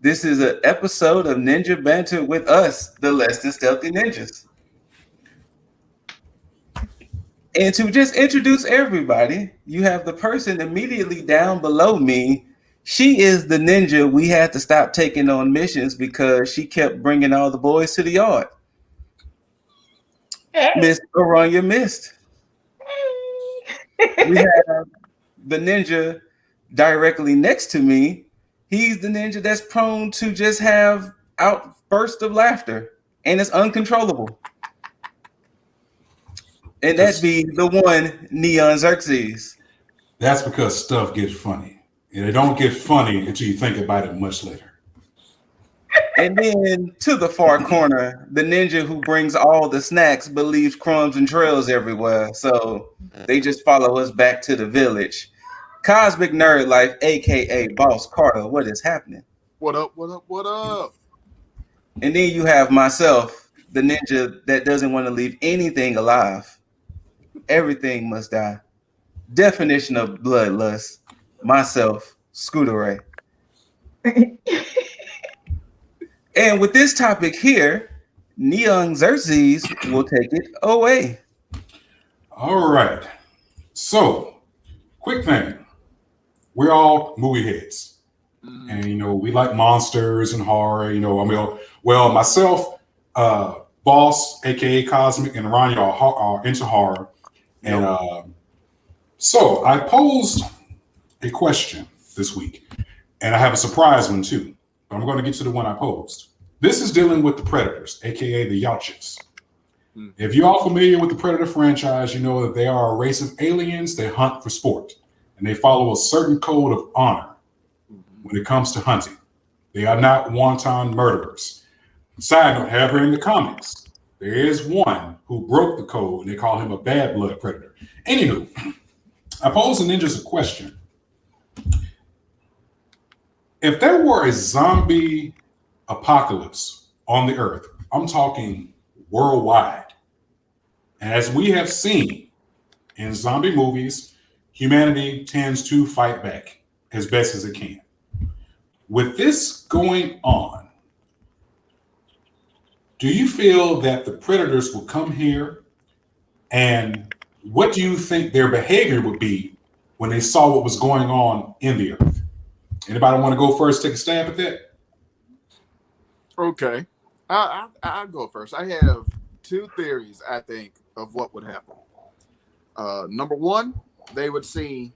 This is an episode of Ninja Banter with us, the Less Than Stealthy Ninjas. And to just introduce everybody, you have the person immediately down below me. She is the ninja we had to stop taking on missions because she kept bringing all the boys to the yard. Hey. Miss Aranya Mist. We have the ninja directly next to me. He's the ninja that's prone to just have outbursts of laughter, and it's uncontrollable. And that'd be the one NEONXERXES. That's because stuff gets funny. And it don't get funny until you think about it much later. And then to the far corner, the ninja who brings all the snacks but leaves crumbs and trails everywhere. So they just follow us back to the village. Cosmic Nerd Life, aka Boss Carter. What is happening? What up, what up, what up? And then you have myself, the ninja that doesn't want to leave anything alive. Everything must die. Definition of bloodlust. Myself, Scooter Ray. And with this topic here, NEONXERXES will take it away. All right. So, quick thing. We're all movie heads. And, we like monsters and horror. Myself, Boss, a.k.a. Cosmic, and Ronnie are into horror. And so I posed a question this week. And I have a surprise one, too. But I'm going to get to the one I posed. This is dealing with the Predators, a.k.a. the NEONXERXES. If you're all familiar with the Predator franchise, you know that they are a race of aliens. They hunt for sport. And they follow a certain code of honor when it comes to hunting. They are not wanton murderers. Side note, however, in the comics, there is one who broke the code, and they call him a bad blood predator. Anywho, I posed the ninjas a question. If there were a zombie apocalypse on the earth, I'm talking worldwide, and as we have seen in zombie movies, humanity tends to fight back as best as it can. With this going on, do you feel that the predators will come here, and what do you think their behavior would be when they saw what was going on in the earth? Anybody want to go first, take a stab at that? Okay. I'll go first. I have two theories, I think, of what would happen. Number one, they would see,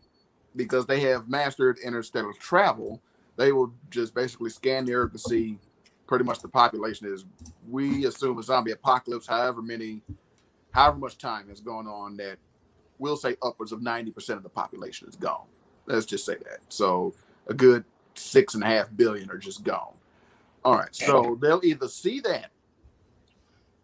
because they have mastered interstellar travel, they will just basically scan the earth to see pretty much the population is. We assume a zombie apocalypse, however much time is going on, that we'll say upwards of 90% of the population is gone. Let's just say that. So a good 6.5 billion are just gone. All right. So they'll either see that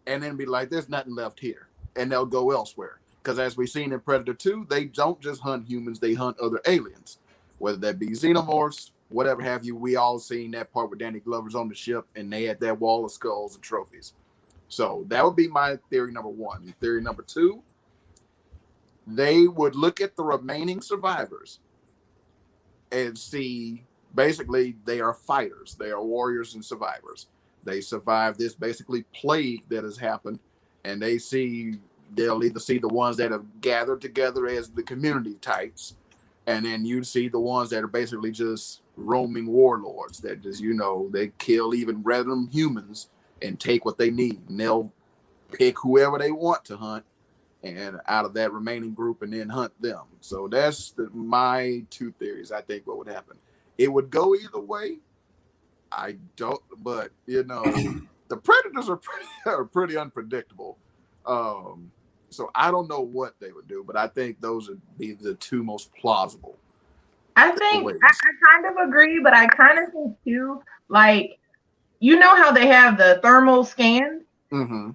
and then be like, there's nothing left here. And they'll go elsewhere. Because as we've seen in Predator 2, they don't just hunt humans, they hunt other aliens. Whether that be xenomorphs, whatever have you. We all seen that part with Danny Glover's on the ship, and they had that wall of skulls and trophies. So that would be my theory number one. Theory number two, they would look at the remaining survivors and see, basically, they are fighters. They are warriors and survivors. They survived this basically plague that has happened, and they'll either see the ones that have gathered together as the community types, and then you see the ones that are basically just roaming warlords that just, they kill even random humans and take what they need. And they'll pick whoever they want to hunt and out of that remaining group and then hunt them. So that's my two theories, I think, what would happen. It would go either way. I don't, but, the predators are pretty unpredictable. So I don't know what they would do, but I think those would be the two most plausible. I think I kind of agree, but I kind of think too, like, how they have the thermal scan? Mm-hmm.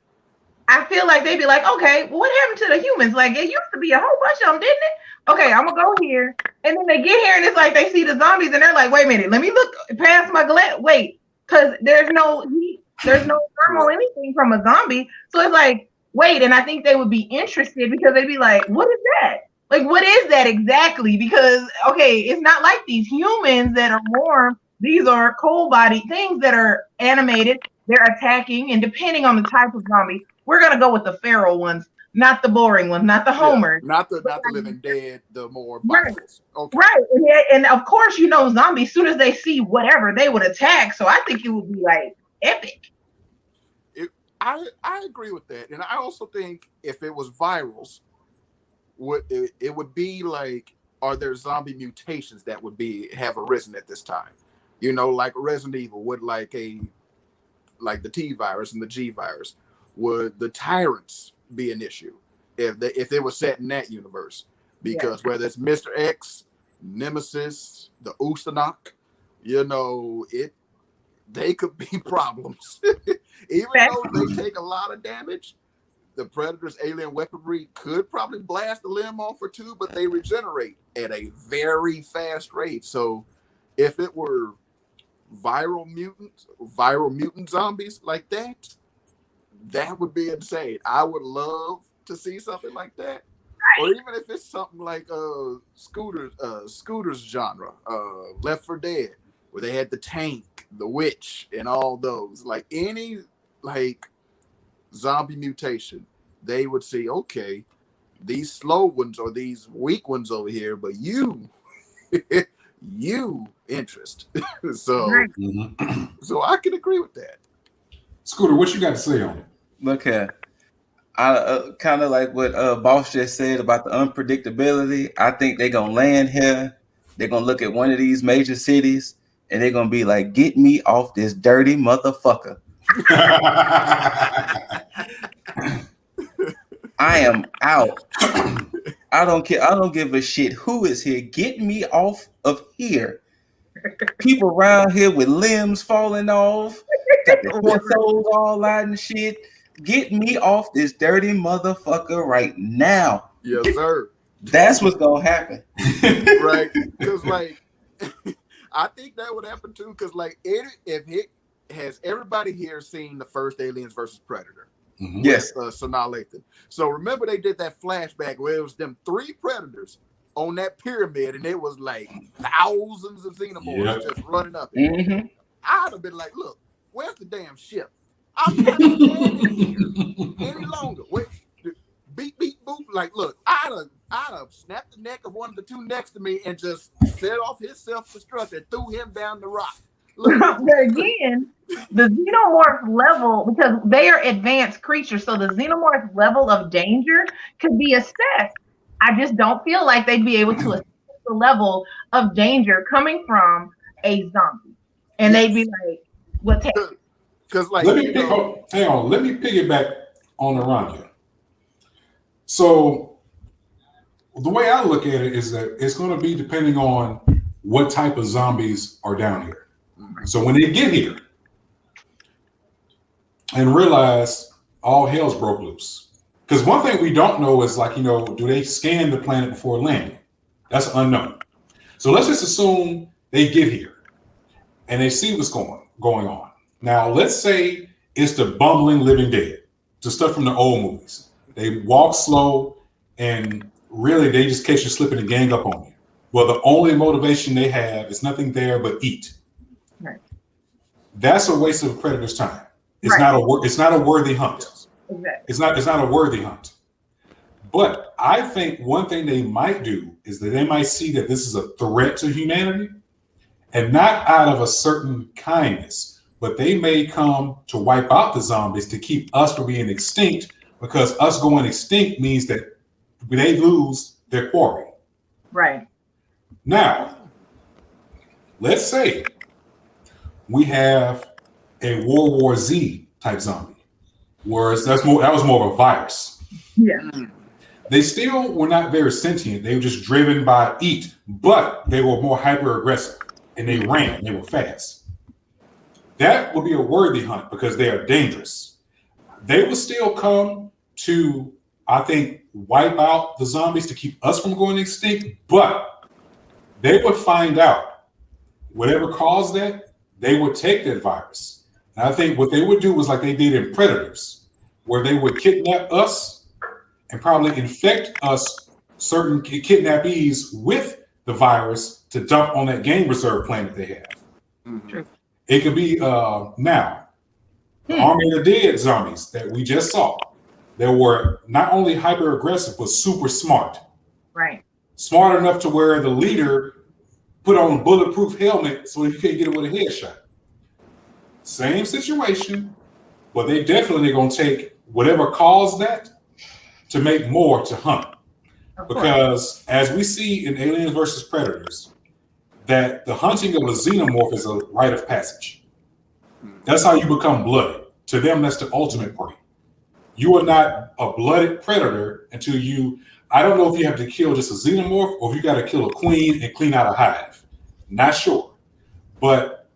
I feel like they'd be like, okay, well, what happened to the humans? Like, it used to be a whole bunch of them, didn't it? Okay, I'm going to go here. And then they get here and it's like they see the zombies and they're like, wait a minute, let me look past my glass. Wait, because there's no heat, there's no thermal anything from a zombie. So it's like, wait, and I think they would be interested because they'd be like, what is that? Like, what is that exactly? Because, okay, it's not like these humans that are warm These are cold-bodied things that are animated. They're attacking, and depending on the type of zombie, we're gonna go with the feral ones, not the boring ones, not the homers. Not the Living Dead, the more Right. virals. Okay. Right, and of course, zombies. As soon as they see whatever, they would attack. So I think it would be like epic. I agree with that, and I also think if it was virals, it would be like, are there zombie mutations that would have arisen at this time? Like Resident Evil would like the T virus and the G virus. Would the tyrants be an issue if they were set in that universe? Because whether it's Mr. X, Nemesis, the Usanok, they could be problems. Even though they take a lot of damage, the Predator's alien weaponry could probably blast a limb off or two, but they regenerate at a very fast rate. So if it were viral mutant zombies like that, that would be insane. I would love to see something like that. Or even if it's something like Scooter's genre, Left 4 Dead, where they had the tank, the witch, and all those. Like any zombie mutation, they would see, okay, these slow ones or these weak ones over here, but you interest. So I can agree with that. Scooter, what you got to say on it? Look here. I kind of like what Boss just said about the unpredictability. I think they're going to land here. They're going to look at one of these major cities and they're going to be like, get me off this dirty motherfucker. I am out. I don't care. I don't give a shit who is here. Get me off of here. People around here with limbs falling off, got their torsos all out and shit. Get me off this dirty motherfucker right now. Yes, sir. That's what's gonna happen. Right. Because I think that would happen too. Because has everybody here seen the first Aliens versus Predator? Mm-hmm. Yes. Sanaa Lathan. So remember they did that flashback where it was them 3 predators on that pyramid, and it was like thousands of xenomorphs just running up. Mm-hmm. I'd have been like, look, where's the damn ship? I'm not standing here any longer. Wait, beep, beep, boop. Like, look, I'd have snapped the neck of one of the 2 next to me and just set off his self-destruct and threw him down the rock. But again, the xenomorph level, because they are advanced creatures, so the xenomorph level of danger could be assessed. I just don't feel like they'd be able to assess the level of danger coming from a zombie. And they'd be like, what take? Because let me piggyback on Aranya. So the way I look at it is that it's going to be depending on what type of zombies are down here. So when they get here and realize all hell's broke loose. Because one thing we don't know is do they scan the planet before landing? That's unknown. So let's just assume they get here and they see what's going on. Now, let's say it's the bumbling living dead, the stuff from the old movies. They walk slow and really they just catch you slipping and gang up on you. Well, the only motivation they have is nothing there but eat. Right. That's a waste of a predator's time. It's not a worthy hunt. Exactly. It's not a worthy hunt. But I think one thing they might do is that they might see that this is a threat to humanity, and not out of a certain kindness, but they may come to wipe out the zombies to keep us from being extinct, because us going extinct means that they lose their quarry. Right. Now, let's say we have a World War Z type zombie, whereas that was more of a virus. Yeah. They still were not very sentient. They were just driven by eat, but they were more hyper aggressive and they ran. They were fast. That would be a worthy hunt because they are dangerous. They would still come to, I think, wipe out the zombies to keep us from going extinct, but they would find out whatever caused that, they would take that virus. And I think what they would do was like they did in Predators, where they would kidnap us and probably infect us, certain kidnappees, with the virus to dump on that game reserve planet they have. True. It could be now the Army of the Dead zombies that we just saw. They were not only hyper aggressive but super smart. Right. Smart enough to where the leader put on a bulletproof helmet so you can't get it with a headshot. Same situation, but they definitely gonna take whatever caused that to make more to hunt. Because as we see in Aliens versus Predators, that the hunting of a xenomorph is a rite of passage. That's how you become blooded. To them, that's the ultimate prey. You are not a blooded predator until you, I don't know if you have to kill just a xenomorph or if you got to kill a queen and clean out a hive. Not sure. But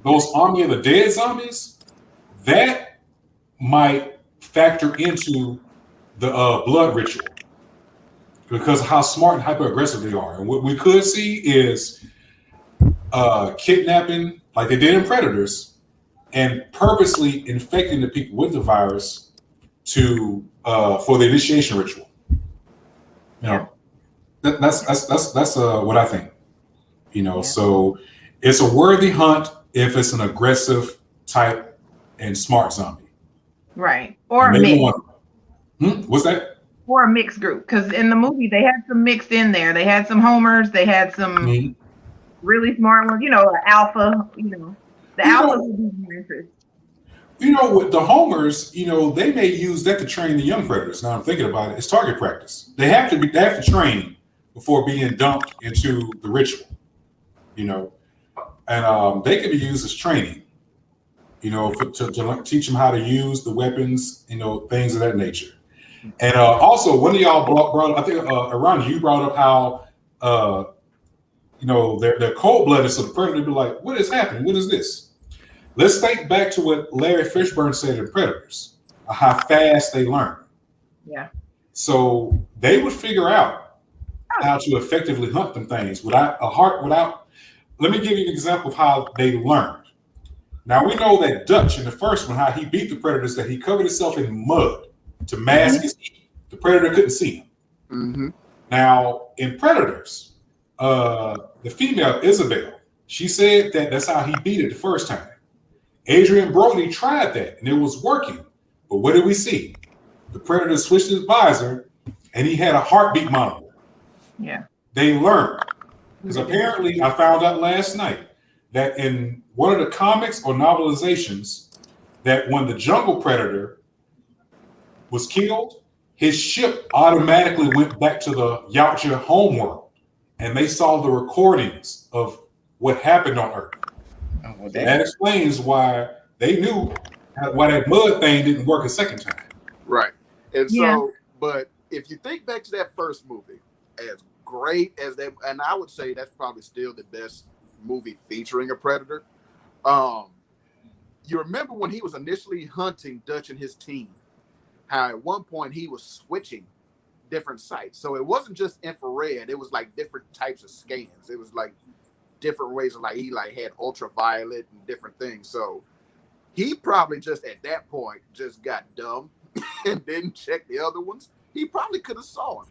those Army of the Dead zombies, that might factor into the blood ritual because of how smart and hyper aggressive they are. And what we could see is kidnapping, like they did in Predators, and purposely infecting the people with the virus to for the initiation ritual. You know, that's what I think. You know, so it's a worthy hunt if it's an aggressive type and smart zombie. Right. Or a mix. What's that? Or a mixed group. Because in the movie, they had some mixed in there. They had some homers. They had some really smart ones. You know, alpha. You know, the alphas would be more interesting. You know, with the homers, you know, they may use that to train the young predators. Now I'm thinking about it. It's target practice. They have to train before being dumped into the ritual. You know, and they can be used as training. You know, to teach them how to use the weapons. You know, things of that nature. And also, one of y'all brought I think Iran, you brought up how you know they're cold blooded, so the predator be like, "What is happening? What is this?" Let's think back to what Larry Fishburne said in Predators, how fast they learn. Yeah. So they would figure out how to effectively hunt them things without a heart. Let me give you an example of how they learned. Now we know that Dutch in the first one, how he beat the predators, that he covered himself in mud to mask his heat. The predator couldn't see him. Now in Predators, the female Isabel, she said that that's how he beat it the first time. Adrian Brody tried that and it was working. But what did we see? The predator switched his visor and he had a heartbeat monitor. Yeah. They learned. Because apparently I found out last night that in one of the comics or novelizations, that when the jungle predator was killed, his ship automatically went back to the Yautja homeworld and they saw the recordings of what happened on Earth. So that explains why they knew why that mud thing didn't work a second time. Right. And so, but if you think back to that first movie, as great as they, and I would say that's probably still the best movie featuring a predator. You remember when he was initially hunting Dutch and his team, how at one point he was switching different sights. So it wasn't just infrared, it was like different types of scans. It was like different ways of he had ultraviolet and different things. So he probably just at that point just got dumb and didn't check the other ones. He probably could have saw him,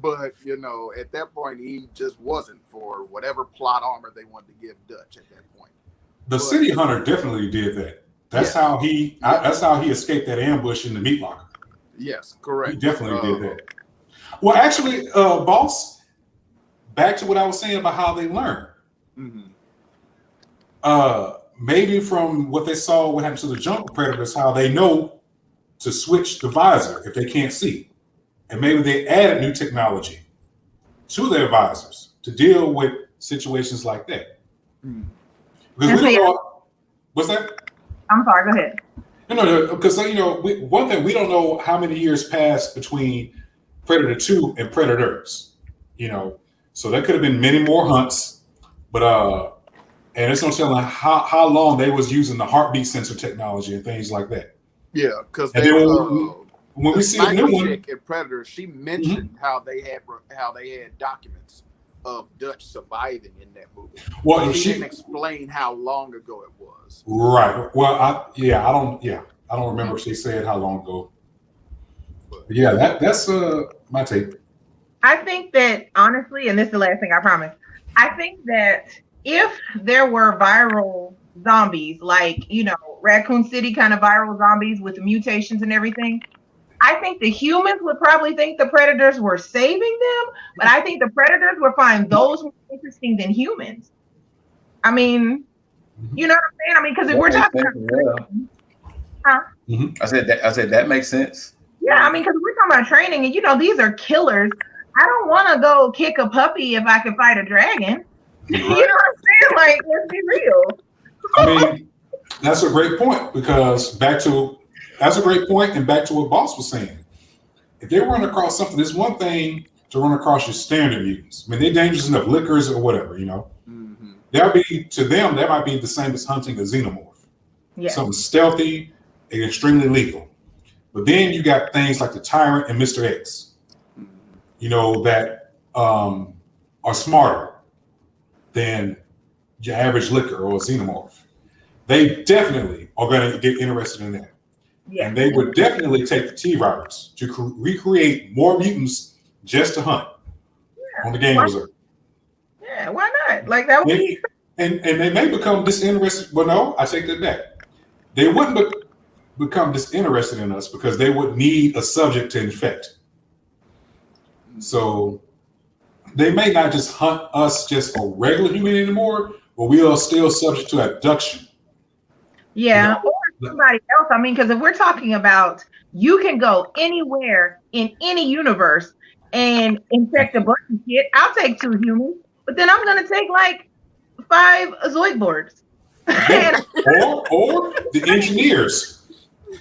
but you know, at that point he just wasn't for whatever plot armor they wanted to give Dutch at that point. The City Hunter definitely did that. That's how he escaped that ambush in the meat locker. Yes, correct. He definitely did that. Well, actually, boss, back to what I was saying about how they learn. Maybe from what they saw, what happened to the jungle predators, how they know to switch the visor if they can't see. And maybe they added new technology to their visors to deal with situations like that. Because we don't know. What's that? I'm sorry, go ahead. No, because one thing, we don't know how many years passed between Predator 2 and Predators. So there could have been many more hunts, but and it's no telling how long they was using the heartbeat sensor technology and things like that. Yeah, because when we see a new one in Predator, she mentioned how they had documents of Dutch surviving in that movie. Well, she didn't explain how long ago it was. Right. Well, I don't remember if she said how long ago. But yeah, that's my take. I think that honestly, and this is the last thing I promise, I think that if there were viral zombies, like, Raccoon City kind of viral zombies with the mutations and everything, I think the humans would probably think the predators were saving them, but I think the predators would find those more interesting than humans. I mean, you know what I'm saying? I mean, because if we're talking about I said that makes sense. yeah, I mean, because we're talking about training, and these are killers. I don't want to go kick a puppy if I can fight a dragon. You know what I'm saying? Like, let's be real. I mean, that's a great point because that's a great point, and back to what Boss was saying. If they run across something, it's one thing to run across your standard mutants. I mean, they're dangerous enough, lickers or whatever, Mm-hmm. That might be the same as hunting a xenomorph. Yeah. Something stealthy and extremely lethal. But then you got things like the Tyrant and Mr. X, that are smarter than your average licker or a xenomorph. They definitely are going to get interested in that. Yeah. And they would definitely take the T-virus to recreate more mutants just to hunt on the game reserve. Yeah, why not? Like, that would be... And they may become disinterested. Well, no, I take that back. They wouldn't become disinterested in us because they would need a subject to infect. So they may not just hunt us just a regular human anymore, but we are still subject to abduction. Yeah, or somebody else. I mean, because if we're talking about you can go anywhere in any universe and infect a bunch of shit, I'll take 2 humans, but then I'm going to take like 5 Zoidborgs. or the engineers.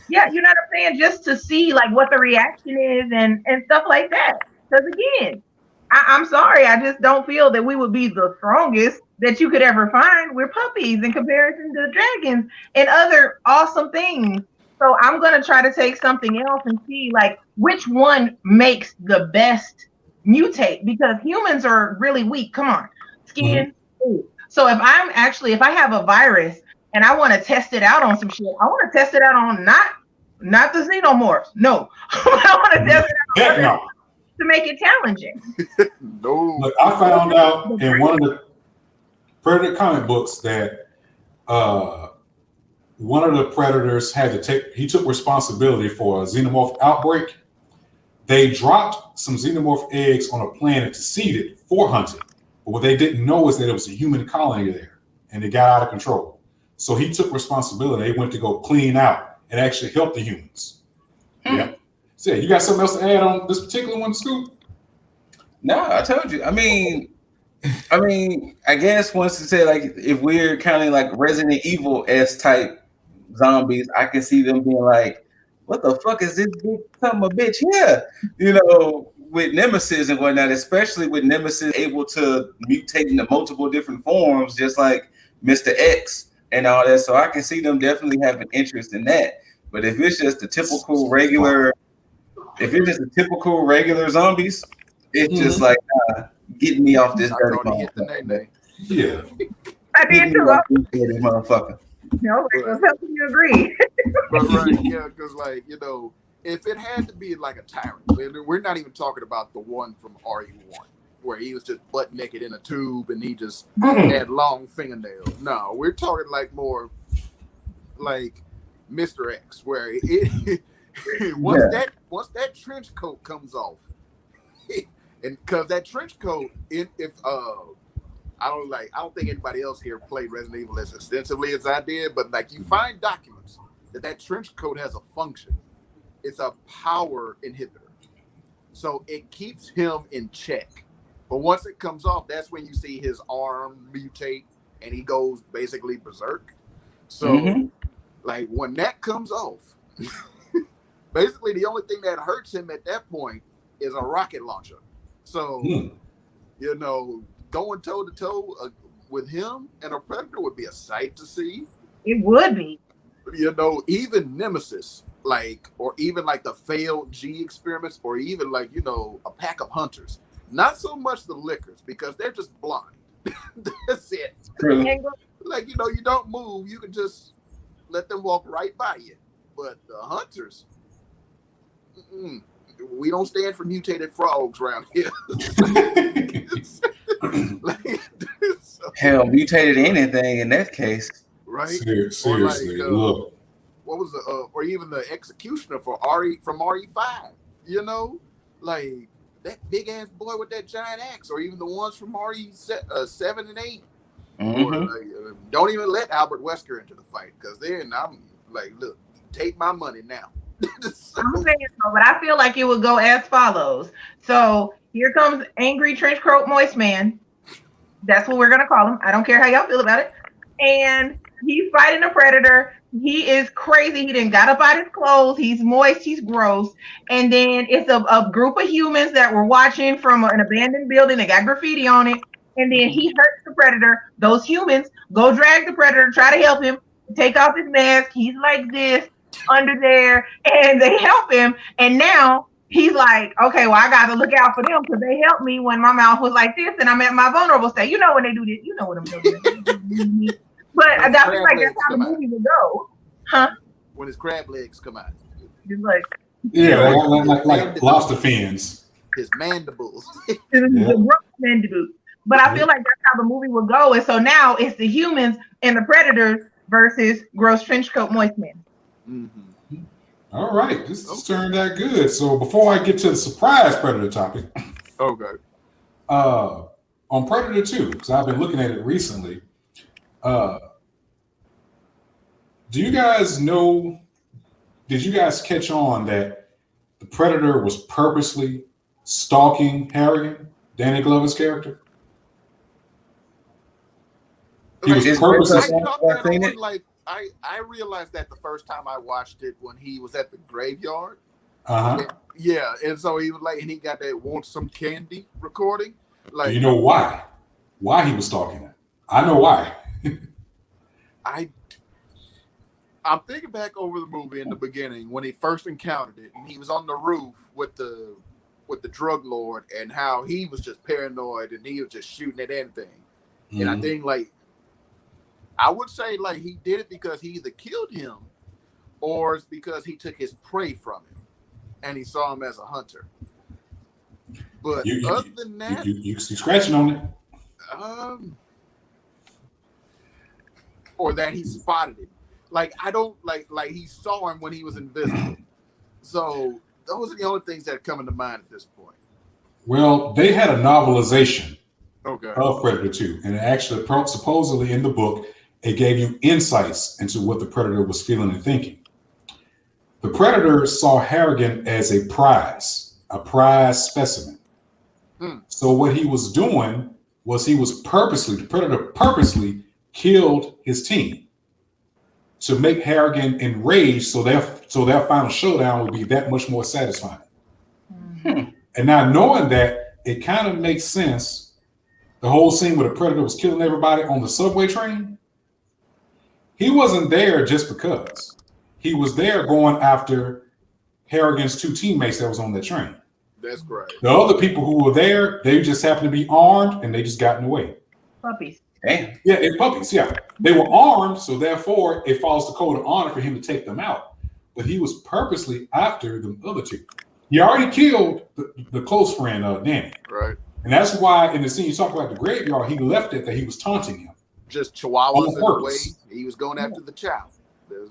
Yeah, you know what I'm saying? Just to see like what the reaction is and stuff like that. Because again, I'm sorry, I just don't feel that we would be the strongest that you could ever find. We're puppies in comparison to dragons and other awesome things. So I'm going to try to take something else and see like which one makes the best mutate, because humans are really weak. Come on, skin. Mm-hmm. So if I have a virus and I want to test it out on some shit, I want to test it out on not the xenomorphs. No, I want to test it out on to make it challenging. No. Look, I found out in one of the Predator comic books that one of the predators he took responsibility for a xenomorph outbreak. They dropped some xenomorph eggs on a planet to seed it for hunting. But what they didn't know is that it was a human colony there and it got out of control. So he took responsibility. They went to go clean out and actually help the humans. Yeah. So you got something else to add on this particular one, Scoop? No, I told you. I mean, I guess once to say like if we're counting like Resident Evil-esque type zombies, I can see them being like, what the fuck is this big son of a bitch here? With Nemesis and whatnot, especially with Nemesis able to mutate into multiple different forms, just like Mr. X and all that. So I can see them definitely having interest in that. But if it's just the typical regular zombies, it's just like getting me off this dirty motherfucker. Yeah. I did too. Motherfucker. No, I'm helping you agree. But right, yeah, because if it had to be like a tyrant, we're not even talking about the one from RE1 where he was just butt naked in a tube and he just had long fingernails. No, we're talking like more like Mr. X, where once that trench coat comes off, and because that trench coat, I don't think anybody else here played Resident Evil as extensively as I did, but like you find documents that trench coat has a function. It's a power inhibitor. So it keeps him in check. But once it comes off, that's when you see his arm mutate and he goes basically berserk. So like when that comes off, basically the only thing that hurts him at that point is a rocket launcher. So, going toe to toe with him and a predator would be a sight to see. It would be. Even Nemesis, or even the failed G experiments, or even a pack of hunters. Not so much the lickers because they're just blind. That's it. True. You don't move. You can just let them walk right by you. But the hunters, we don't stand for mutated frogs around here. So Hell, mutated anything in that case. right? Seriously, look. What was the or even the executioner for RE from RE5? You know, like that big ass boy with that giant axe, or even the ones from RE7 and 8. Or like, don't even let Albert Wesker into the fight, because then I'm like, look, take my money now. I'm saying so, but I feel like it would go as follows. So here comes Angry Trench Coat Moist Man. That's what we're gonna call him. I don't care how y'all feel about it. And he's fighting a predator. He is crazy. He didn't got up out his clothes. He's moist. He's gross. And then it's a group of humans that were watching from an abandoned building that got graffiti on it. And then he hurts the predator. Those humans go drag the predator, try to help him, take off his mask. He's like this under there, and they help him. And now he's like, okay, well, I got to look out for them because they helped me when my mouth was like this and I'm at my vulnerable state. You know when they do this, you know what I'm doing. But I feel like that's how the movie would go. Huh? When his crab legs come out. It's like, yeah, like lobster fins. His mandibles. Mandibles. But I feel like that's how the movie would go. And so now it's the humans and the predators versus gross trench coat moist man. Mm-hmm. All right, this turned out good. So before I get to the surprise predator topic, okay. On Predator 2, because I've been looking at it recently. Do you guys know? Did you guys catch on that the Predator was purposely stalking Harrigan, Danny Glover's character? He was purposely. I realized that the first time I watched it when he was at the graveyard. Yeah, and so he was like, and he got that "Want Some Candy" recording. Like, you know why? Why he was stalking him? I know why. I'm thinking back over the movie in the beginning when he first encountered it, and he was on the roof with the drug lord, and how he was just paranoid and he was just shooting at anything. Mm-hmm. And I think I would say he did it because he either killed him or it's because he took his prey from him and he saw him as a hunter. But other than that, you're scratching on it. Or that he spotted him. I don't like he saw him when he was invisible. So those are the only things that come into mind at this point. Well, they had a novelization of Predator 2, and actually, supposedly in the book, it gave you insights into what the Predator was feeling and thinking. The Predator saw Harrigan as a prize specimen. So what he was doing was the Predator purposely killed his team to make Harrigan enraged, so their final showdown would be that much more satisfying. And now knowing that, it kind of makes sense. The whole scene where the Predator was killing everybody on the subway train, he wasn't there just because. He was there going after Harrigan's two teammates that was on that train. That's right. The other people who were there, they just happened to be armed and they just got in the way. Puppies. Damn. Yeah, puppies, yeah. They were armed, so therefore it follows the code of honor for him to take them out. But he was purposely after the other two. He already killed the close friend, Danny. Right. And that's why in the scene you talk about the graveyard, he left it that he was taunting him. Just chihuahuas in the way. He was going after the child.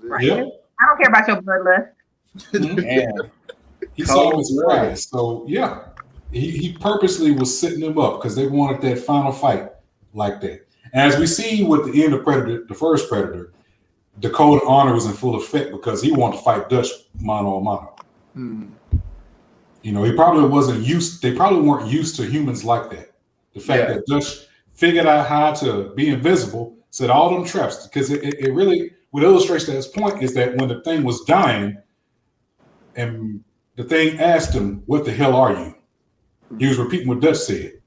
Right. Yeah. I don't care about your bloodlust. Yeah. He saw his prize. So yeah, he purposely was setting them up because they wanted that final fight like that. And as we see with the end of Predator, the first Predator, the code of honor was in full effect because he wanted to fight Dutch mano a mano. You know, he probably wasn't used. They probably weren't used to humans like that. The fact that Dutch figured out how to be invisible, set all them traps, because it really, what illustrates that point is that when the thing was dying, and the thing asked him, "What the hell are you?" He was repeating what Dutch said.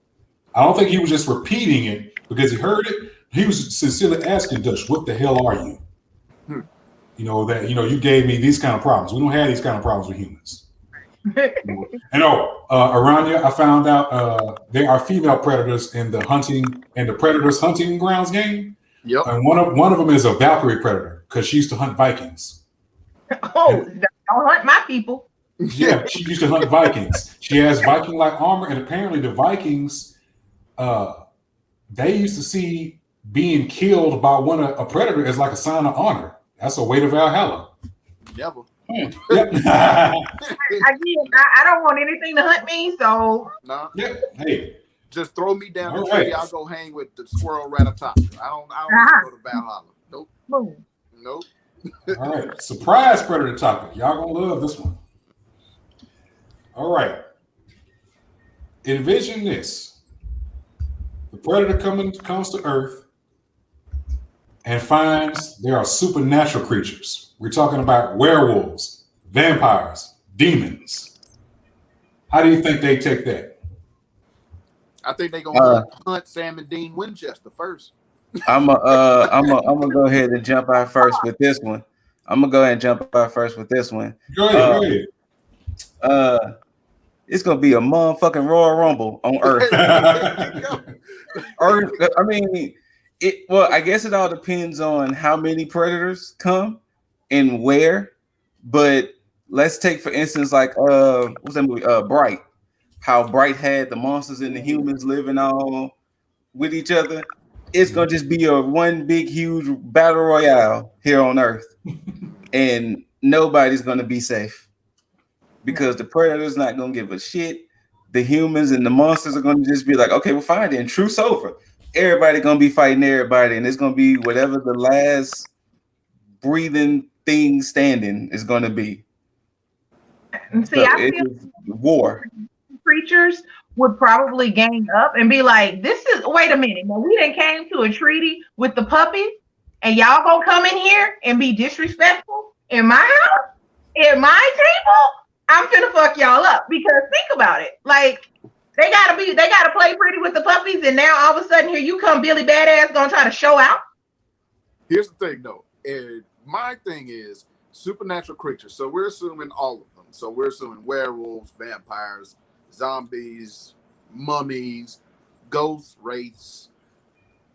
I don't think he was just repeating it because he heard it. He was sincerely asking Dutch, "What the hell are you?" You know, that, you gave me these kind of problems. We don't have these kind of problems with humans. And Aranya, I found out there are female predators in the Predators Hunting Grounds game. Yep. And one of them is a Valkyrie predator because she used to hunt Vikings. Oh, don't hunt my people. Yeah, she used to hunt Vikings. She has Viking-like armor, and apparently the Vikings, they used to see being killed by a predator is like a sign of honor. That's a way to Valhalla. Never. Yep. Again, I don't want anything to hunt me, so Nah. Yep. Hey. Just throw me down the All tree. right. I'll go hang with the squirrel Ratatata. I don't need to go to Valhalla. Nope. boom. Nope. All right. Surprise predator topic. Y'all gonna love this one. All right. Envision this. The predator comes to Earth and finds there are supernatural creatures. We're talking about werewolves, vampires, demons. How do you think they take that? I think they're gonna hunt Sam and Dean Winchester first. I'm gonna go ahead and jump out first with this one. Go ahead. It's gonna be a motherfucking Royal Rumble on Earth. Earth. I mean, I guess it all depends on how many predators come and where. But let's take for instance, like what's that movie? Bright. How Bright had the monsters and the humans living all with each other. It's gonna just be a one big huge battle royale here on Earth, and nobody's gonna be safe because the predator's not gonna give a shit. The humans and the monsters are gonna just be like, okay, well, fine then, truce over. Everybody gonna be fighting everybody, and it's gonna be whatever the last breathing thing standing is gonna be. And see, So I it feel is war. creatures would probably gang up and be like, wait a minute, now we done came to a treaty with the puppies, and y'all gonna come in here and be disrespectful in my house, in my table? I'm finna fuck y'all up. Because think about it, like they gotta play pretty with the puppies, and now all of a sudden here you come Billy Badass gonna try to show out. Here's the thing though, and my thing is supernatural creatures. So we're assuming all of them. So we're assuming werewolves, vampires, zombies, mummies, ghosts, wraiths,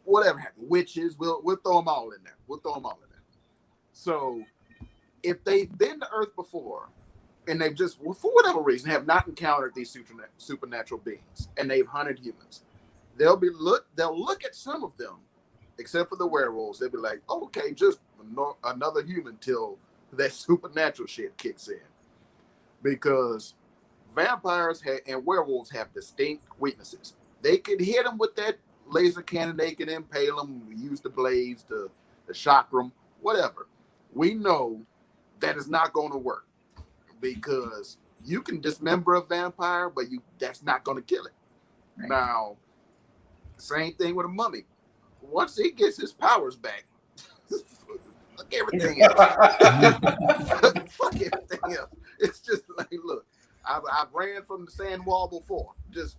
whatever, witches. We'll throw them all in there. So if they've been to Earth before and they've just, for whatever reason, have not encountered these supernatural beings and they've hunted humans, they'll look at some of them, except for the werewolves. They'll be like, oh, okay, just another human till that supernatural shit kicks in. Because vampires and werewolves have distinct weaknesses. They could hit them with that laser cannon. They can impale them. We use the blades to shock them, whatever. We know that is not going to work because you can dismember a vampire, but that's not going to kill it. Right. Now, same thing with a mummy. Once he gets his powers back, fuck everything else. Fuck everything else. It's just like, look, I've ran from the sand wall before. Just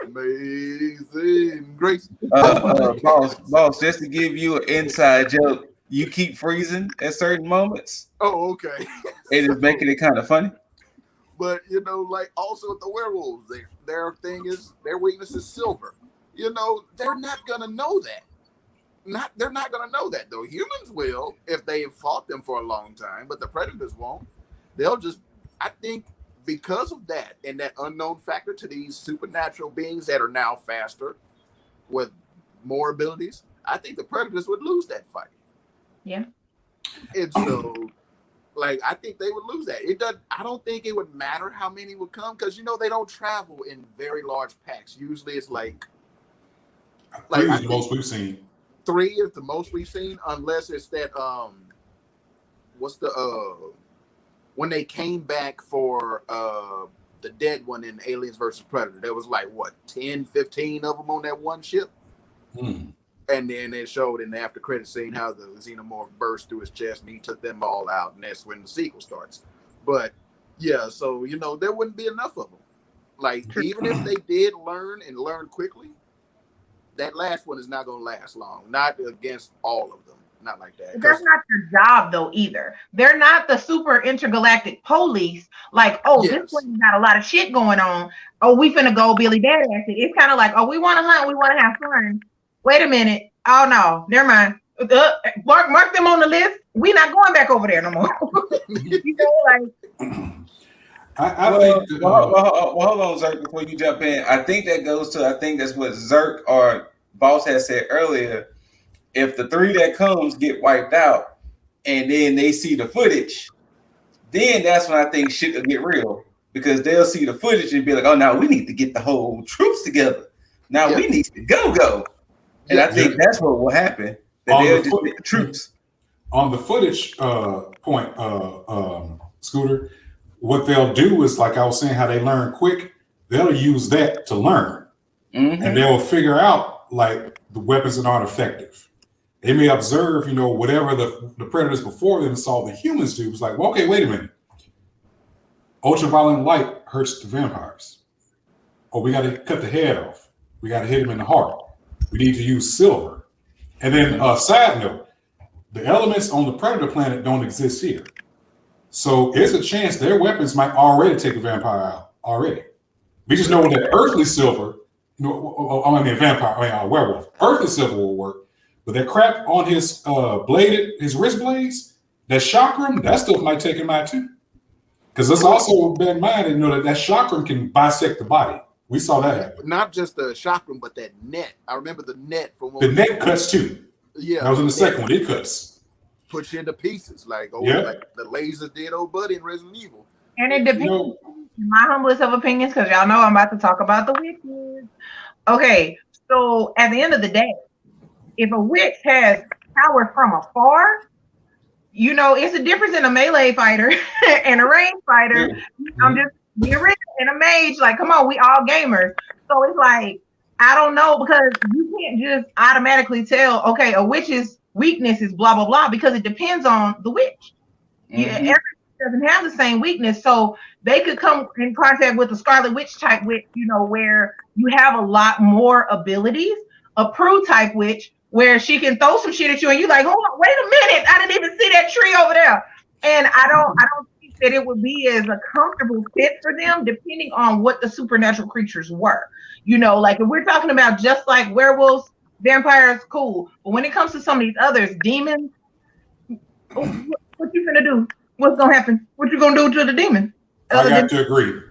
amazing grace. Boss, just to give you an inside joke, you keep freezing at certain moments. Oh, okay. It is making it kind of funny. But like also with the werewolves, their weakness is silver. They're not gonna know that. They're not gonna know that though. Humans will if they've fought them for a long time, but the predators won't. They'll just, I think, because of that and that unknown factor to these supernatural beings that are now faster with more abilities, I think the predators would lose that fight. Yeah. And so, I think they would lose that. I don't think it would matter how many would come because they don't travel in very large packs. Usually, it's like 3 is the most we've seen. 3 is the most we've seen, unless it's that what's the when they came back for the dead one in Aliens versus Predator, there was 10, 15 of them on that one ship. And then they showed in the after credit scene how the xenomorph burst through his chest and he took them all out, and that's when the sequel starts. But yeah, so there wouldn't be enough of them. Even if they did learn quickly, that last one is not going to last long. Not against all of them. Not like that. That's not their job though either. They're not the super intergalactic police. Yes. This one's got a lot of shit going on. Oh, we finna go Billy Badass. It's kind of like, oh, we want to hunt, we want to have fun. Wait a minute. Oh no, never mind. Mark them on the list. We're not going back over there no more. I think. Hold on, Zerk, before you jump in. I think that's what Zerk or Boss had said earlier, if the 3 that comes get wiped out and then they see the footage, then that's when I think shit will get real, because they'll see the footage and be like, oh, now we need to get the whole troops together. Now we need to go. And I think that's what will happen. That they'll just get the troops. On the footage point, Scooter, what they'll do is, like I was saying, how they learn quick, they'll use that to learn. And they'll figure out like the weapons that aren't effective. They may observe, whatever the predators before them saw the humans do. It's like, well, okay, wait a minute. Ultraviolet light hurts the vampires. Oh, we got to cut the head off. We got to hit him in the heart. We need to use silver. And then side note, the elements on the predator planet don't exist here. So there's a chance their weapons might already take the vampire out already. We just know that earthly silver, werewolf, earthly silver will work. But that crap on his his wrist blades, that chakram, that stuff might take him out too. Because let's also bear in mind that chakram can bisect the body. We saw that happen. Not just the chakram, but that net. I remember the net from the net cuts too. Yeah, that was in the second one. It cuts. Puts you into pieces, like the laser did old buddy in Resident Evil. And it depends. In my humblest of opinions, because y'all know I'm about to talk about the witches. Okay, so at the end of the day, if a witch has power from afar, it's a difference in a melee fighter and a range fighter. I'm just the original and a mage. Like, come on, we all gamers. So it's like, I don't know, because you can't just automatically tell, okay, a witch's weakness is blah, blah, blah, because it depends on the witch. Every doesn't have the same weakness. So they could come in contact with a Scarlet Witch type witch, where you have a lot more abilities. A Prue type witch, where she can throw some shit at you and you like, hold on, wait a minute, I didn't even see that tree over there. And I don't think that it would be as a comfortable fit for them, depending on what the supernatural creatures were. Like if we're talking about just like werewolves, vampires, cool. But when it comes to some of these others, demons, what you gonna do? What's gonna happen? What you gonna do to the demon? I got to agree.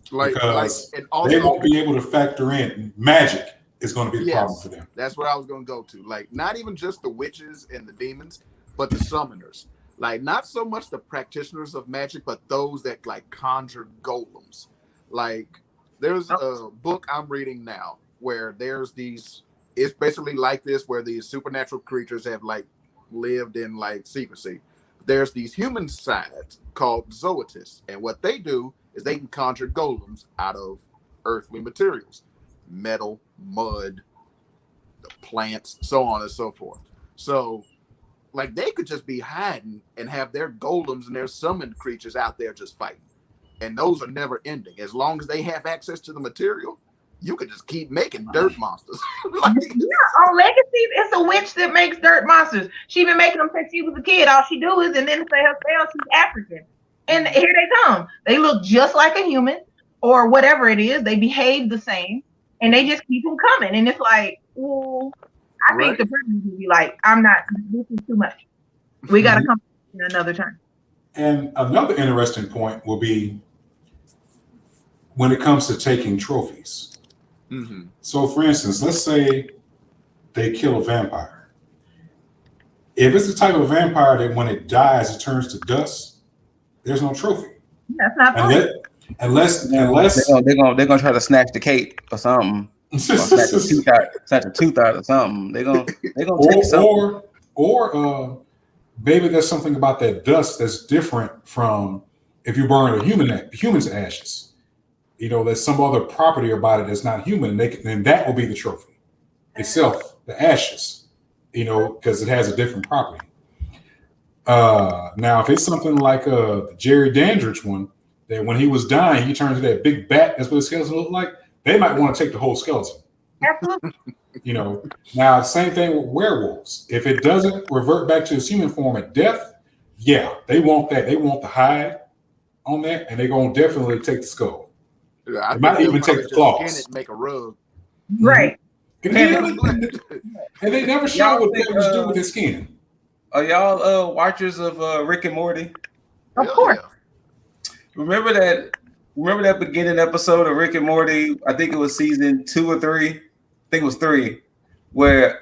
Because they won't be able to factor in magic. Is going to be the problem for them. That's what I was going to go to. Like, not even just the witches and the demons, but the summoners. Like, not so much the practitioners of magic, but those that like conjure golems. Like, there's a book I'm reading now where there's these. It's basically like this, where these supernatural creatures have like lived in like secrecy. There's these human sides called zoetists, and what they do is they can conjure golems out of earthly materials. Metal, mud, the plants, so on and so forth. So, like, they could just be hiding and have their golems and their summoned creatures out there just fighting. And those are never ending. As long as they have access to the material, you could just keep making dirt monsters. On Legacy, it's a witch that makes dirt monsters. She been making them since she was a kid. All she do is, and then say herself, she's African. And here they come. They look just like a human or whatever it is. They behave the same. And they just keep them coming. And it's like, well, I think the person would be like, this is too much. We got to come another time. And another interesting point will be when it comes to taking trophies. So, for instance, let's say they kill a vampire. If it's the type of vampire that when it dies, it turns to dust, there's no trophy. That's not fun. Unless they're gonna try to snatch the cape or something, snatch a tooth out or something. They're gonna take something. Or maybe there's something about that dust that's different from if you burn a human's ashes. There's some other property about it that's not human, and that will be the trophy itself, the ashes. Because it has a different property. Now, if it's something like the Jerry Dandridge one. That when he was dying, he turned to that big bat. That's what the skeleton looked like. They might want to take the whole skeleton. Absolutely. Now same thing with werewolves. If it doesn't revert back to its human form at death, they want that. They want the hide on that, and they're gonna definitely take the skull. They might even take the claws. Skin it, make a rug. Right. And they never show what devils do with their skin. Are y'all watchers of Rick and Morty? Of course. Remember that beginning episode of Rick and Morty? I think it was season 2 or 3. I think it was 3, where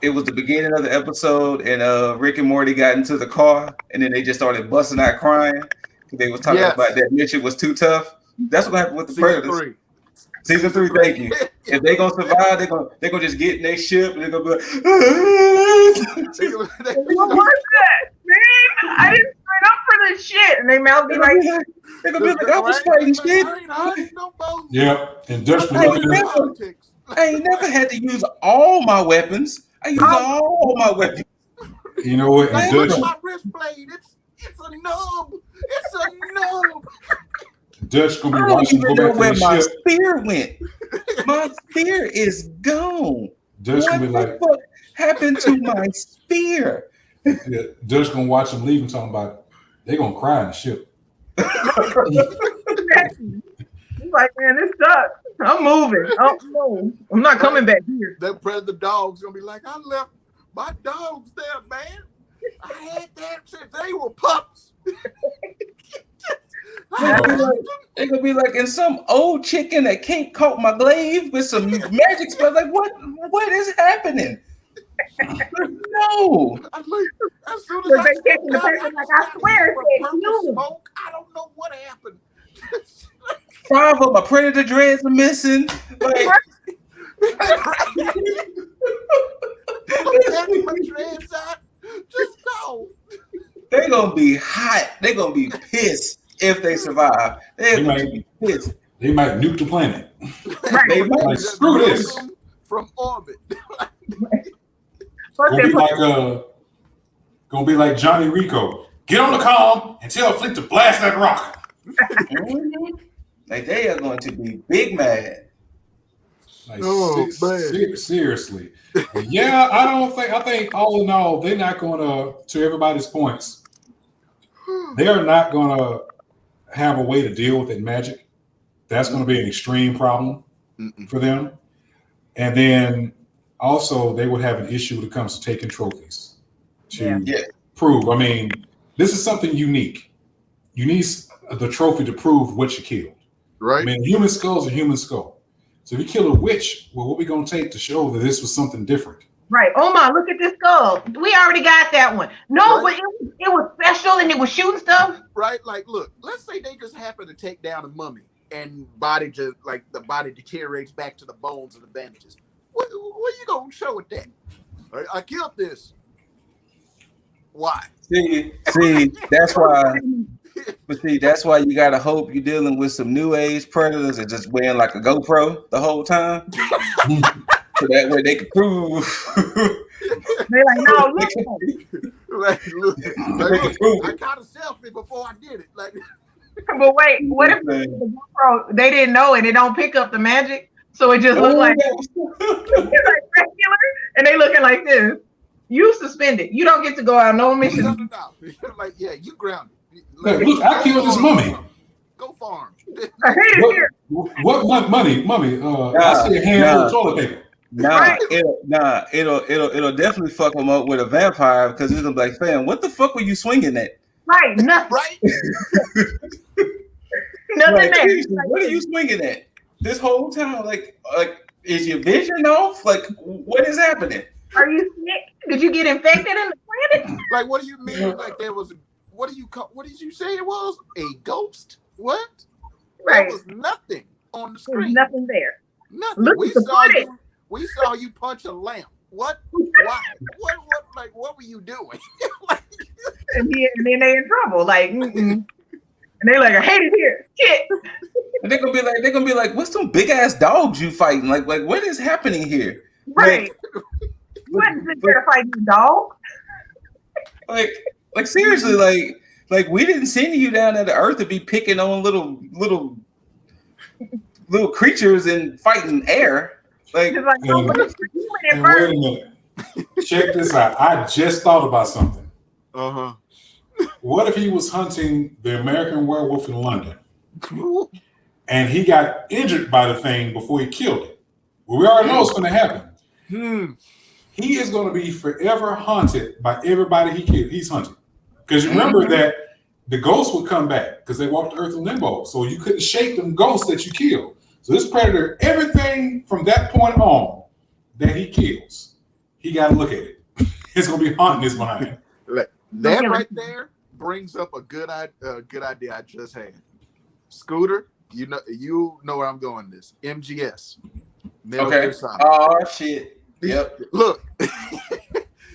it was the beginning of the episode, and Rick and Morty got into the car, and then they just started busting out crying because they was talking about that mission was too tough. That's what happened with the Predators. Season 3, thank you. If they gonna survive, they gonna just get in their ship and they're gonna be like, what was that, man? I didn't sign up for this shit. And they mouth be like, they're gonna be like, I was fighting shit. Yeah, and Dutch I ain't never had to use all my weapons. I use all my weapons. You know what? And Look Dutch, at my wrist blade. It's a nub. It's a nub. Dutch gonna be I don't watching even go know back where to my the ship. spear went. My spear is gone. Dutch What gonna be the like, fuck happened to my spear? yeah, Dutch gonna watch him leave and talking about they gonna cry in the ship. he's like, man, this sucks. I'm moving. Oh no, I'm not coming back here. That Predator dog's gonna be like, I left my dogs there, man. I had that since they were pups. They're gonna be like in some old chicken that can't coat my glaive with some magic spell. Like, what is happening? No. I'm like, as soon as I They taking the person like, I swear it's you. smoke, I don't know what happened. 5 of my Predator dreads are missing. Like, my dreads out. Just go. they're gonna be hot. They're gonna be pissed if they survive. They're gonna be pissed. They might nuke the planet. They might. Like, screw this. From orbit. Gonna be like Johnny Rico. Get on the comm and tell Fleet to blast that rock. Like, they are going to be big mad. Like, man. seriously. But yeah, I think all in all, they're not gonna, to everybody's points, they are not gonna have a way to deal with it magic. That's gonna be an extreme problem for them. And then also they would have an issue when it comes to taking trophies to prove. I mean, this is something unique. You need the trophy to prove what you killed. Right. I mean, human skull's a human skull. So if you kill a witch, well, what are we going to take to show that this was something different? Right. Oh my, look at this skull. We already got that one. No, Right. but it was special and it was shooting stuff. Right? Like, look, let's say they just happen to take down a mummy and body just like the body deteriorates back to the bones and the bandages. What are you going to show with that? I killed this. Why? See, that's why. But see, that's why you gotta hope you're dealing with some new age predators and just wearing like a GoPro the whole time, so that way they can prove. They're like, no, look. Look, I caught a selfie before I did it. Like, But wait, what if the GoPro, they didn't know and it don't pick up the magic, so it just looked like like regular, and they looking like this. You suspended. You don't get to go out no mission. no. Like, yeah, you grounded. Look, I killed this mummy. Go farm. I hate it here. What money? I see a handful of toilet paper. It'll definitely fuck them up with a vampire because it's gonna be like, fam, what the fuck were you swinging at? Right, nothing. Right? Nothing Like, there. seriously, what are you swinging at this whole time? Like, is your vision off? Like, what is happening? Are you sick? Did you get infected in the planet? Like, what do you mean? Like, there was what did you say it was? A ghost? What? Right. There was nothing on the There's screen. nothing there. Nothing. Look at the footage. We saw you punch a lamp. What? Why? What were you doing? And then they in trouble. Like, and they like, I hate it here. Shit. And they're gonna be like, what's some big ass dogs you fighting? Like what is happening here? Right. What is it there to fight you, dog? Like seriously, like we didn't send you down to the earth to be picking on little creatures and fighting air. Like, It's like, no, what is you went in And wait first? a minute. Check this out. I just thought about something. Uh-huh. What if he was hunting the American werewolf in London and he got injured by the thing before he killed it? Well, we already know what's going to happen. He is going to be forever haunted by everybody he's hunting. Because you remember that the ghosts would come back because they walked the earth in limbo. So you couldn't shake them ghosts that you killed. So this predator, everything from that point on that he kills, he got to look at it. It's gonna be haunting his mind. That right there brings up a good idea I just had. Scooter, you know where I'm going. This MGS. Metal Gear Solid. Oh shit. Yep. Look.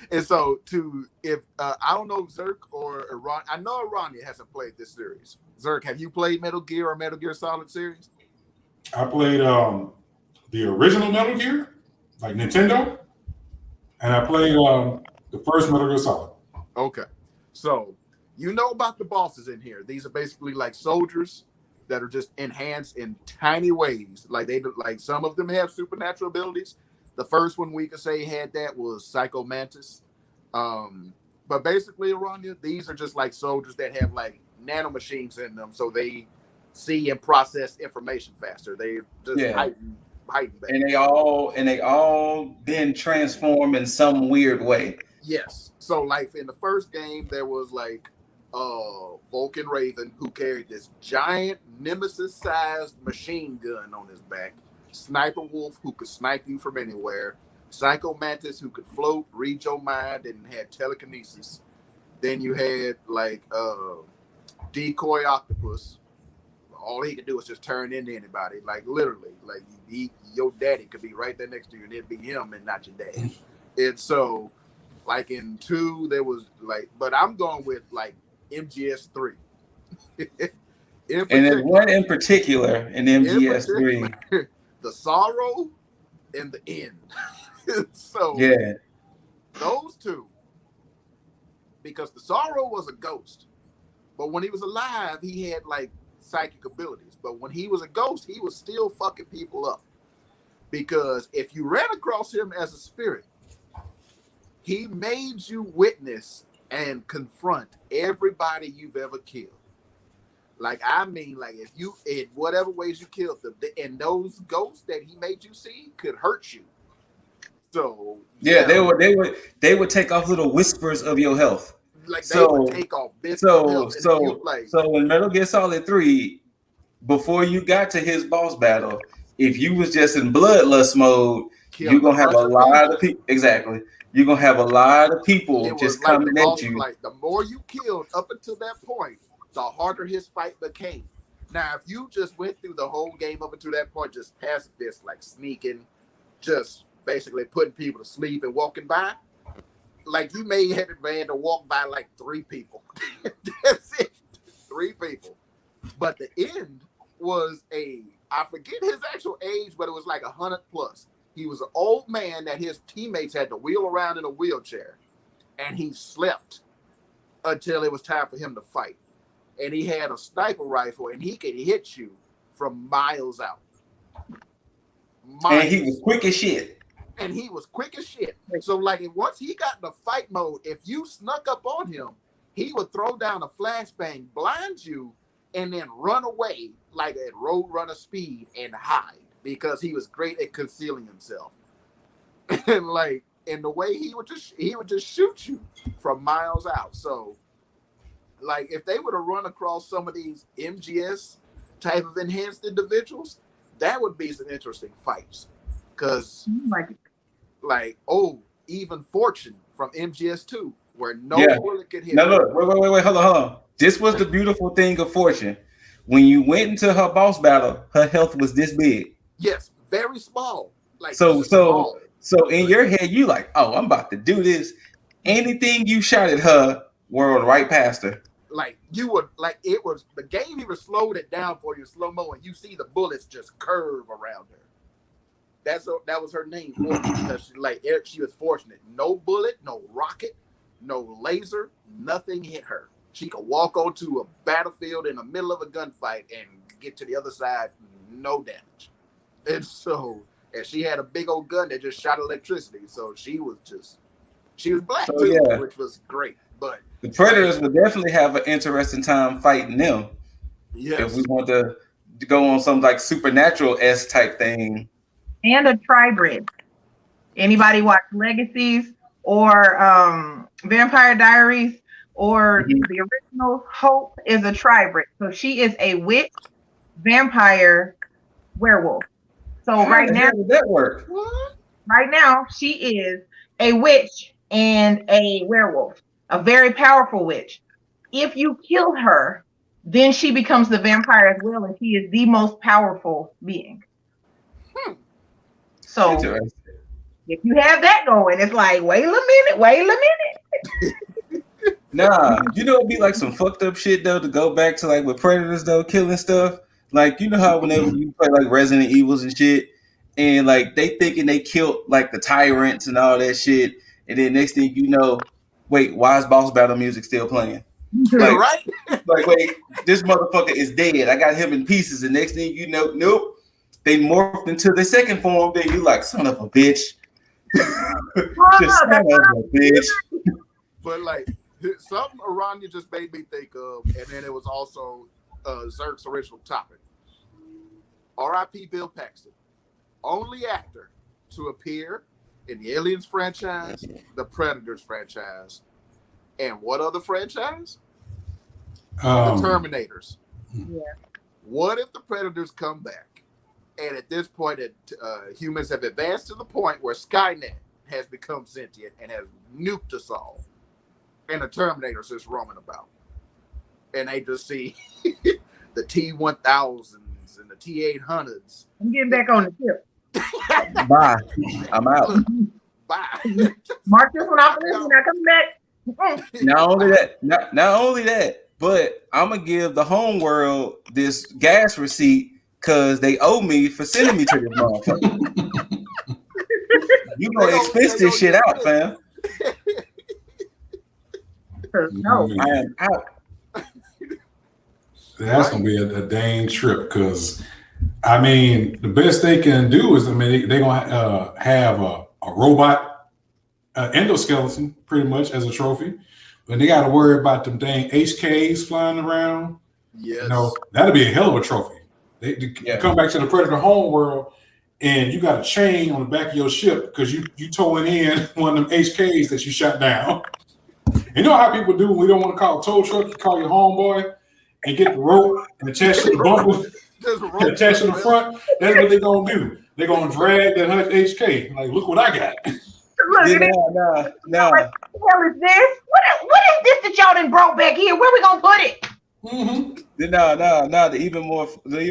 And so if I don't know if Zerk or Iran, I know Irania hasn't played this series. Zerk, have you played Metal Gear or Metal Gear Solid series? I played the original Metal Gear, like Nintendo, and I played the first Metal Gear Solid. Okay, so you know about the bosses in here. These are basically like soldiers that are just enhanced in tiny ways. Like some of them have supernatural abilities. The first one we could say had that was Psycho Mantis. But basically, Aranya, these are just like soldiers that have like nanomachines in them, so they see and process information faster. They just heighten back. And they all then transform in some weird way. Yes. So like in the first game, there was like Vulcan Raven who carried this giant Nemesis-sized machine gun on his back. Sniper Wolf who could snipe you from anywhere, Psycho Mantis who could float, read your mind, and had telekinesis. Then you had like Decoy Octopus. All he could do was just turn into anybody, like literally, like your daddy could be right there next to you, and it'd be him and not your dad. And so, like in 2, there was like, but I'm going with like MGS 3. And there's one in particular in MGS 3. The sorrow and the end. So yeah, those two, because the sorrow was a ghost, but when he was alive, he had like psychic abilities. But when he was a ghost, he was still fucking people up. Because if you ran across him as a spirit, he made you witness and confront everybody you've ever killed. Like, I mean, like, if you, in whatever ways you killed them, and those ghosts that he made you see could hurt you. So yeah, they would take off little whispers of your health. Like they would take off bits of health. So in Metal Gear Solid 3, before you got to his boss battle, if you was just in bloodlust mode, you're gonna have a lot of people. Exactly. You're gonna have a lot of people just coming at you. Like the more you killed up until that point, the harder his fight became. Now, if you just went through the whole game up until that point, just pacifist, like sneaking, just basically putting people to sleep and walking by, like you may have to walk by like 3 people. That's it, 3 people. But the end was I forget his actual age, but it was like 100 plus. He was an old man that his teammates had to wheel around in a wheelchair, and he slept until it was time for him to fight. And he had a sniper rifle, and he could hit you from miles out. And he was quick as shit. So, like, once he got in the fight mode, if you snuck up on him, he would throw down a flashbang, blind you, and then run away like at Roadrunner speed and hide, because he was great at concealing himself. And the way he would just shoot you from miles out. So, like, if they would have run across some of these MGS type of enhanced individuals, that would be some interesting fights. Because, even Fortune from MGS2, where no bullet could hit. Now look, wait, hold on. This was the beautiful thing of Fortune. When you went into her boss battle, her health was this big. Yes, very small. Like so in your head, you like, oh, I'm about to do this. Anything you shot at her whirled right past her. Like you would, like it was the game even slowed it down for you slow mo, and you see the bullets just curve around her. That was her name, because she was fortunate. No bullet, no rocket, no laser, nothing hit her. She could walk onto a battlefield in the middle of a gunfight and get to the other side, no damage. And she had a big old gun that just shot electricity. So she was black too, which was great. But the Predators would definitely have an interesting time fighting them. Yes. If we want to go on some like supernatural-esque type thing. And a tribrid. Anybody watch Legacies or Vampire Diaries or the original? Hope is a tribrid. So she is a witch, vampire, werewolf. So How right the now, hell did that work? What? Right now, she is a witch and a werewolf, a very powerful witch. If you kill her, then she becomes the vampire as well, and she is the most powerful being. So Interesting. if you have that going, it's like, wait a minute. Nah, you know it'd be like some fucked up shit though to go back to like with predators though, killing stuff. Like you know how whenever you play like Resident Evils and shit, and like they thinking they killed like the tyrants and all that shit, and then next thing you know, wait, why is boss battle music still playing? Like, Right? wait, this motherfucker is dead. I got him in pieces, and next thing you know, nope, they morphed into the second form. Then you like son of a bitch, just son of a bitch. But like something around you just made me think of, and then it was also Zerk's original topic. R.I.P. Bill Paxton, only actor to appear in the Aliens franchise, the Predators franchise, and what other franchise? The Terminators. Yeah. What if the Predators come back, and at this point, humans have advanced to the point where Skynet has become sentient and has nuked us all, and the Terminators just roaming about, and they just see the T-1000s and the T-800s. I'm getting back on the ship. Bye, I'm out. Bye. Mark this one off the list when I come back. Not only that, but I'm gonna give the home world this gas receipt because they owe me for sending me to this motherfucker. You gonna expense this shit out, fam? No, I am out. That's gonna be a dang trip because, I mean, the best they can do is, I mean, they're gonna have a robot endoskeleton pretty much as a trophy, but they got to worry about them dang HKs flying around. Yes, you know, that'll be a hell of a trophy. They come back to the Predator home world, and you got a chain on the back of your ship because you towing in one of them HKs that you shot down. You know how people do when we don't want to call a tow truck, you call your homeboy and get the rope and attach to the bumper, and attach to the front. That's what they're gonna do. They're gonna drag that HK. Like, look what I got. look at No. What the hell is this? What is this that y'all done brought back here? Where we gonna put it? Mm-hmm. No. The even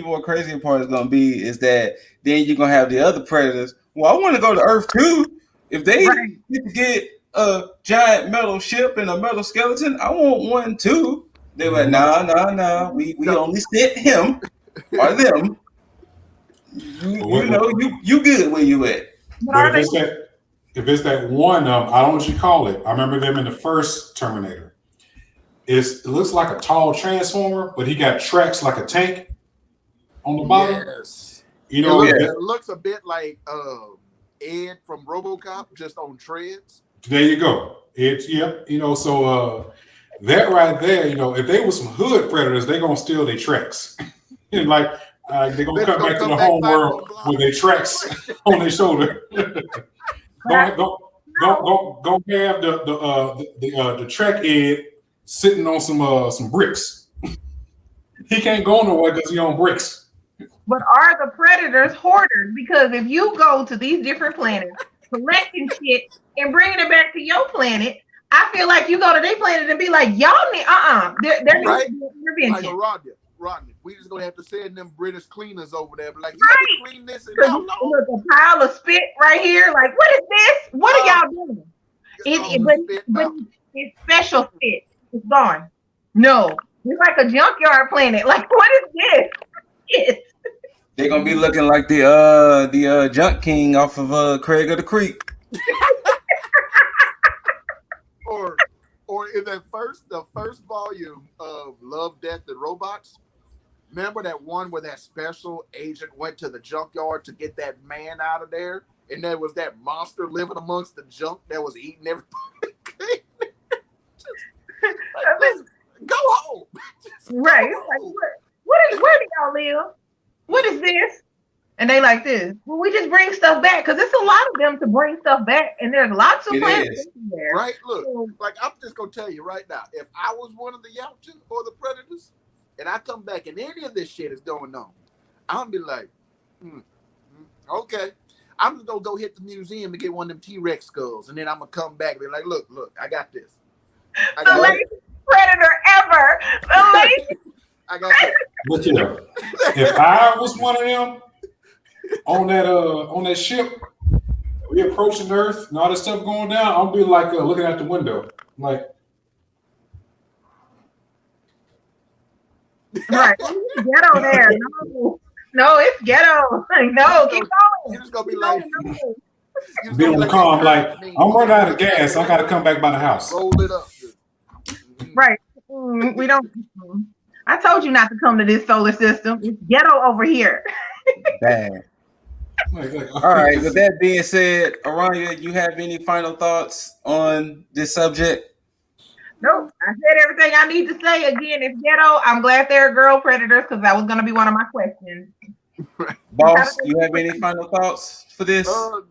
more crazy part is gonna be is that then you're gonna have the other predators. Well, I want to go to Earth too. If they get to get a giant metal ship and a metal skeleton, I want one too. They're like, nah. We only sent him or them. You good where you at? But if it's that one, I don't know what you call it. I remember them in the first Terminator. It looks like a tall transformer, but he got tracks like a tank on the bottom. Yes. You know, it looks a bit like Ed from RoboCop, just on treads. There you go. You know, so that right there, you know, if they were some hood predators, they're gonna steal their tracks. And like they're gonna come back to the home world with their tracks on their shoulder. Go have the track Ed sitting on some bricks. He can't go nowhere because he on bricks. But are the predators hoarders? Because if you go to these different planets collecting shit and bringing it back to your planet, I feel like you go to their planet and be like, y'all need they're right. Intervention. Like Rodney, we just gonna have to send them British cleaners over there. But like, you gotta clean this and look, a pile of spit right here. Like, what is this? What are y'all doing? But it's special spit. It's gone. No, it's like a junkyard planet. Like, what is this? Yes. They're gonna be looking like the Junk King off of Craig of the Creek. Or in the first volume of Love, Death, and Robots, remember that one where that special agent went to the junkyard to get that man out of there, and there was that monster living amongst the junk that was eating everybody. Go home. Right. Go home. Like, where do y'all live? What is this? And they like this. Well, we just bring stuff back because it's a lot of them to bring stuff back, and there's lots of planets there. Right? Look, like I'm just gonna tell you right now, if I was one of the Yautja or the Predators, and I come back and any of this shit is going on, I'm gonna be like, okay. I'm just gonna go hit the museum and get one of them T-Rex skulls, and then I'm gonna come back and be like, look, I got this. The laziest predator ever. The laziest. I got this. Look here. If I was one of them on that ship, we approaching Earth and all this stuff going down, I'll be like looking out the window, like. Right. Ghetto there. No, it's ghetto. No, keep going. You're just gonna be like, Being calm, like I'm running out of gas. I got to come back by the house. Roll it up. Right. We don't. I told you not to come to this solar system. It's ghetto over here. Bad. All right. With that being said, Aranya, you have any final thoughts on this subject? Nope. I said everything I need to say. Again, it's ghetto. I'm glad they're girl predators because that was going to be one of my questions. Boss, you have any final thoughts for this? No.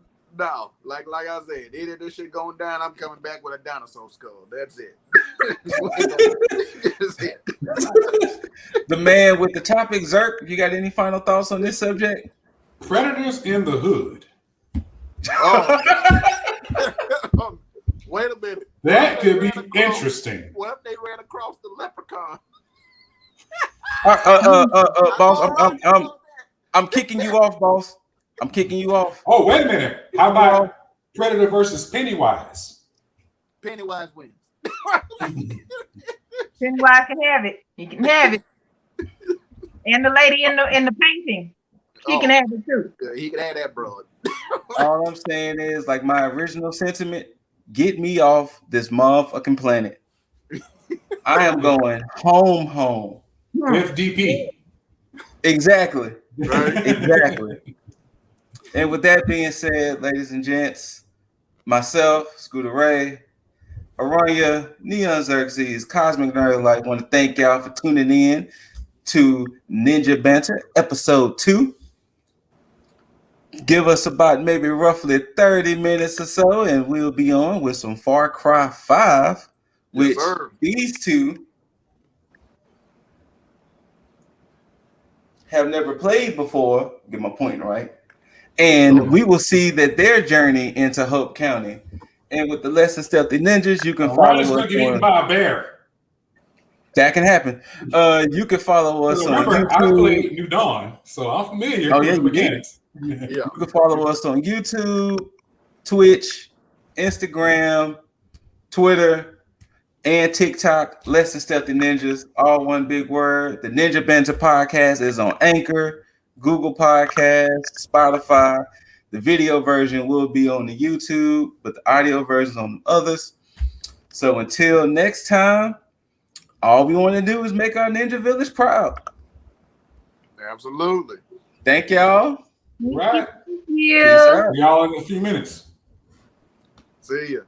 Like I said, either this shit going down, I'm coming back with a dinosaur skull. That's it. That's it. The man with the topic, Zerk, you got any final thoughts on this subject? Predators in the hood. Oh. Wait a minute. That could be interesting. What if they ran across the leprechaun? Boss, I'm kicking you off, boss. I'm kicking you off. Oh, wait a minute. How about Predator versus Pennywise? Pennywise wins. Pennywise can have it. He can have it. And the lady in the painting, she can have it too. Yeah, he can have that, bro. All I'm saying is, like my original sentiment, get me off this motherfucking planet. I am going home. FDP. Exactly. Right. Exactly. And with that being said, ladies and gents, myself, Scooter Ray, Aranya, NEONXERXES, Cosmic Nerd Light, want to thank y'all for tuning in to Ninja Banter, episode 2. Give us about maybe roughly 30 minutes or so, and we'll be on with some Far Cry 5, which these two have never played before. Get my point right. And we will see that their journey into Hope County. And with the Less Than Stealthy Ninjas, you can follow us. Get eaten by a bear. That can happen. You can follow us on YouTube. I played New Dawn, so I'm familiar with the mechanics. Yeah. You can follow us on YouTube, Twitch, Instagram, Twitter, and TikTok. Less Than Stealthy Ninjas, all one big word. The Ninja Banter podcast is on Anchor, Google Podcasts, Spotify. The video version will be on the YouTube, but the audio version is on the others. So until next time, all we want to do is make our Ninja Village proud. Absolutely. Thank y'all. Right. Yeah. See y'all in a few minutes. See ya.